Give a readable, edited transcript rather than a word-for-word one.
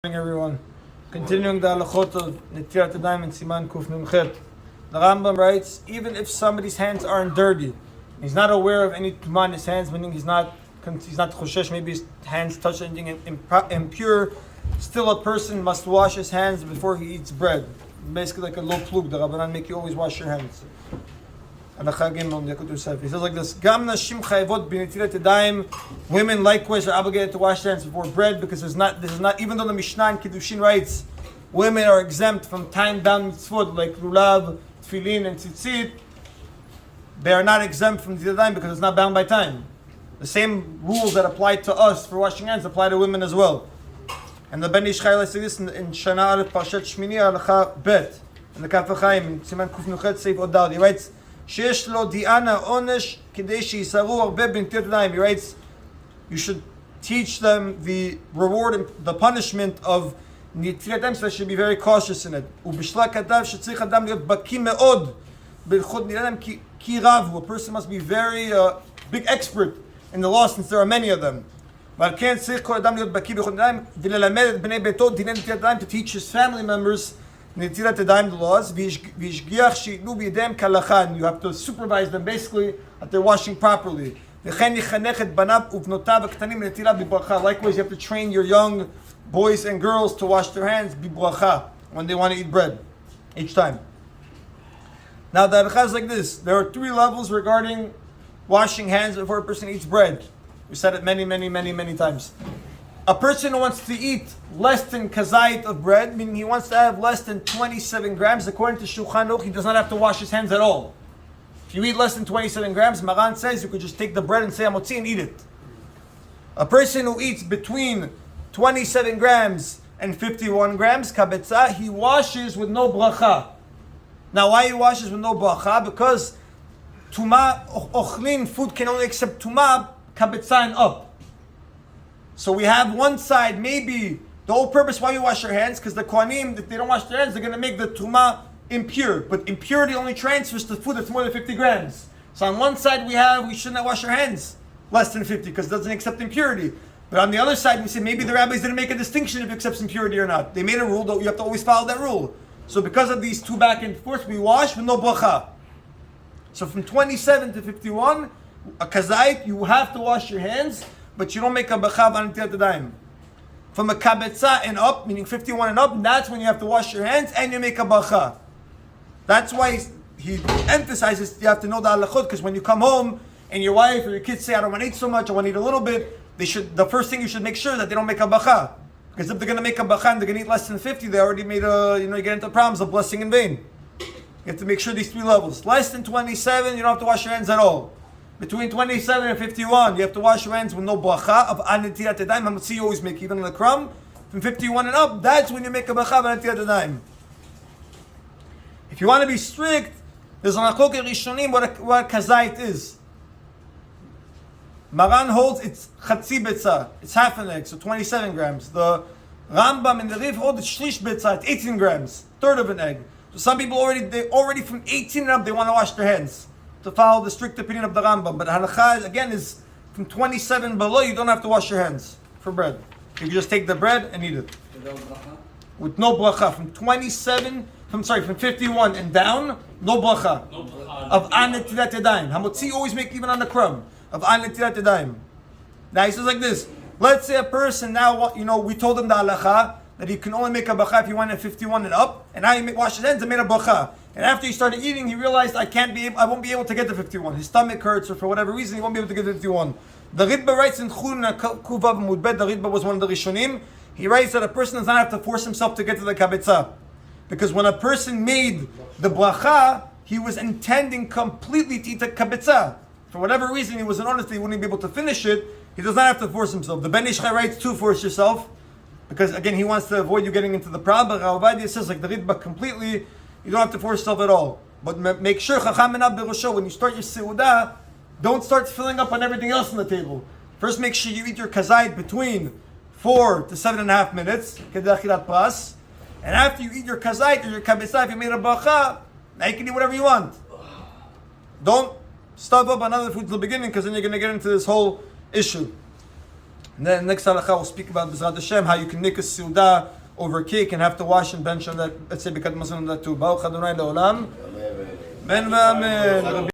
Good morning, everyone. Continuing the halachot of Netilat Yadayim and Siman Kuf Numchet. The Rambam writes, even if somebody's hands aren't dirty, he's not aware of any tumah in his hands, meaning he's not choshesh, maybe his hands touch anything impure, still a person must wash his hands before he eats bread. Basically like a low plug, the Rabbanan make you always wash your hands. He says like this: Gam nashim chayvot b'netilat yadayim. Women likewise are obligated to wash their hands before bread, because this is not. Even though the Mishnah in Kiddushin writes women are exempt from time-bound mitzvot like lulav, tefillin, and tzitzit, they are not exempt from yadayim because it's not bound by time. The same rules that apply to us for washing hands apply to women as well. And the Ben Ish Chai says this in Shana Aleph Parshat Shmini Halacha Bet in the Kaf HaChaim in Siman Kuf Nuchet Seif Odal. He writes, שיש לו דיאנה עונש כדי שיסרו הרבה בנטילת ידיים. He writes, you should teach them the reward and the punishment of נטילת ידיים, so they should be very cautious in it. ובשלה כתב שצריך אדם להיות בקיא מאוד בהלכות נטילת ידיים כי רב הוא. A person must be very big expert in the law since there are many of them. ועל כן צריך כל אדם להיות בקיא בהלכות נטילת ידיים וללמד את בני ביתו דיני נטילת ידיים, to teach his family members Netilat Yadayim, the laws, v'yishgiach she'itnu b'yadayim k'halacha. You have to supervise them basically that they're washing properly. V'chen yichanech et banav uvnotav ha'ktanim netilat b'bracha. Likewise, you have to train your young boys and girls to wash their hands b'bracha when they want to eat bread each time. Now the halacha is like this: there are three levels regarding washing hands before a person eats bread. We said it many times. A person who wants to eat less than kazait of bread, meaning he wants to have less than 27 grams, according to Shulchan Aruch, he does not have to wash his hands at all. If you eat less than 27 grams, Maran says you could just take the bread and say hamotzi and eat it. A person who eats between 27 grams and 51 grams, kabetza, he washes with no bracha. Now why he washes with no bracha? Because tuma, ochlin, food can only accept tuma, kabetza and up. So we have one side, maybe the whole purpose why you wash your hands, because the Kohanim, if they don't wash their hands, they're going to make the Tumah impure. But impurity only transfers to food that's more than 50 grams. So on one side we should not wash our hands less than 50 because it doesn't accept impurity. But on the other side we say maybe the rabbis didn't make a distinction if it accepts impurity or not. They made a rule that you have to always follow that rule. So because of these two back and forth, we wash with no bracha. So from 27 to 51, a kazait, you have to wash your hands, but you don't make a bracha on Netilat Yadayim. From a kabetza and up, meaning 51 and up, that's when you have to wash your hands and you make a bracha. That's why he emphasizes you have to know the halachot, because when you come home and your wife or your kids say, I don't want to eat so much, I want to eat a little bit, the first thing you should make sure that they don't make a bracha. Because if they're going to make a bracha and they're going to eat less than 50, they already made you get into problems of blessing in vain. You have to make sure these three levels. Less than 27, you don't have to wash your hands at all. Between 27 and 51, you have to wash your hands with no bracha of Netilat Yadayim. Hamotzi you always make, even on the crumb. From 51 and up, that's when you make a bracha of Netilat Yadayim. If you want to be strict, there's an achok rishonim what kazait is. Maran holds it's chatzi betza, it's half an egg, so 27 grams. The Rambam and the Riv hold it's shlish betza, it's 18 grams, third of an egg. So some people already from 18 and up, they want to wash their hands to follow the strict opinion of the Rambam. But halakha again is from 27 below, you don't have to wash your hands for bread. You can just take the bread and eat it. With no bracha. From 51 and down, no bracha. No bracha. Of Netilat Yadayim. Hamotzi always make even on the crumb. Of Netilat Yadayim. Now he says like this. Let's say a person now, we told him the halakha that he can only make a bracha if he went at 51 and up, and now he washed his hands and made a bracha. And after he started eating, he realized I won't be able to get to 51. His stomach hurts, or for whatever reason, he won't be able to get to 51. The Ritba writes in Chulna Kuvav Mudbet, the Ritba was one of the Rishonim, he writes that a person does not have to force himself to get to the kabetza. Because when a person made the bracha, he was intending completely to eat the kabetza. For whatever reason, he was honest that he wouldn't be able to finish it, he does not have to force himself. The Ben Ish Chai writes to force yourself, because again, he wants to avoid you getting into the problem. But Ravadia says, like the Ritba completely, you don't have to force yourself at all. But make sure, when you start your seudah, don't start filling up on everything else on the table. First, make sure you eat your kazait between 4 to 7.5 minutes. And after you eat your kazait or your kabetza, if you made a bracha, now you can eat whatever you want. Don't stuff up on other foods at the beginning, because then you're going to get into this whole issue. And then next halakha we'll speak about B'ezrat Hashem, how you can make a seudah over cake and have to wash and bench on that, let's say, because Muslim that too. Baruch Adonai Le'olam. Amen.